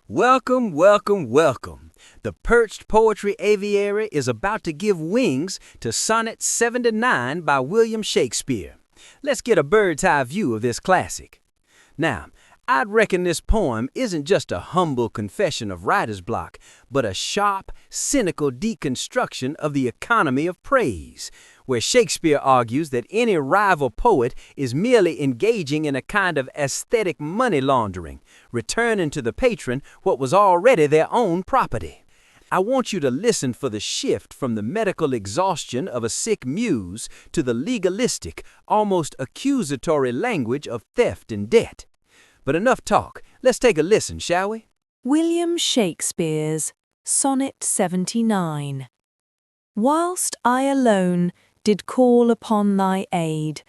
Welcome, welcome, welcome. The Perched Poetry Aviary is about to give wings to Sonnet 79 by William Shakespeare. Let's get a bird's eye view of this classic. Now, I'd reckon this poem isn't just a humble confession of writer's block, but a sharp, cynical deconstruction of the economy of praise, where Shakespeare argues that any rival poet is merely engaging in a kind of aesthetic money laundering, returning to the patron what was already their own property. I want you to listen for the shift from the medical exhaustion of a sick muse to the legalistic, almost accusatory language of theft and debt. But enough talk. Let's take a listen, shall we? William Shakespeare's Sonnet 79. Whilst I alone did call upon thy aid,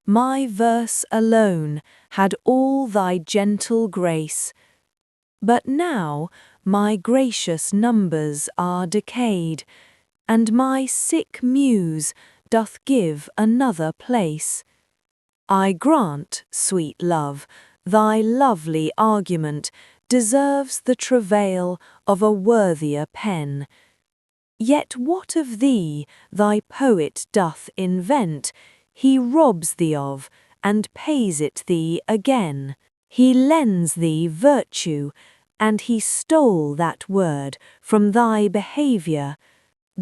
my verse alone had all thy gentle grace. But now my gracious numbers are decayed, and my sick muse doth give another place. I grant, sweet love, thy lovely argument deserves the travail of a worthier pen. Yet what of thee thy poet doth invent, he robs thee of, and pays it thee again. He lends thee virtue, and he stole that word from thy behaviour.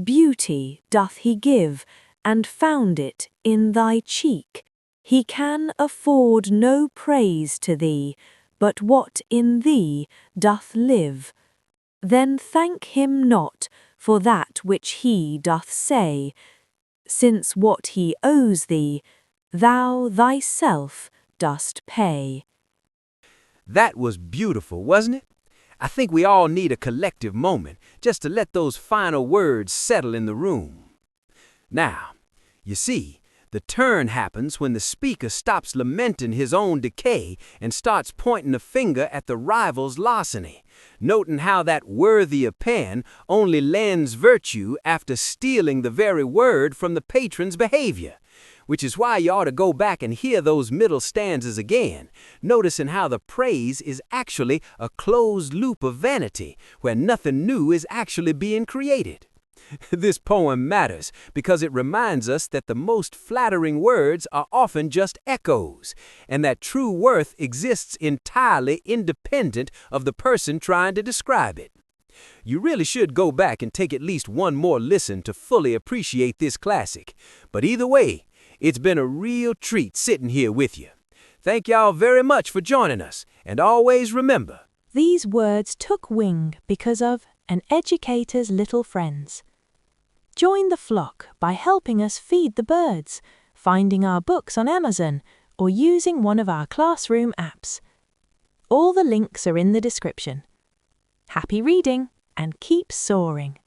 Beauty doth he give, and found it in thy cheek. He can afford no praise to thee, but what in thee doth live. Then thank him not for that which he doth say, since what he owes thee, thou thyself dost pay. That was beautiful, wasn't it? I think we all need a collective moment just to let those final words settle in the room. Now, you see, the turn happens when the speaker stops lamenting his own decay and starts pointing a finger at the rival's larceny, noting how that worthier pen only lends virtue after stealing the very word from the patron's behavior. Which is why you ought to go back and hear those middle stanzas again, noticing how the praise is actually a closed loop of vanity, where nothing new is actually being created. This poem matters because it reminds us that the most flattering words are often just echoes, and that true worth exists entirely independent of the person trying to describe it. You really should go back and take at least one more listen to fully appreciate this classic. But either way, it's been a real treat sitting here with you. Thank y'all very much for joining us, and always remember, These words took wing because of an educator's little friends. Join the flock by helping us feed the birds, finding our books on Amazon, or using one of our classroom apps. All the links are in the description. Happy reading and keep soaring.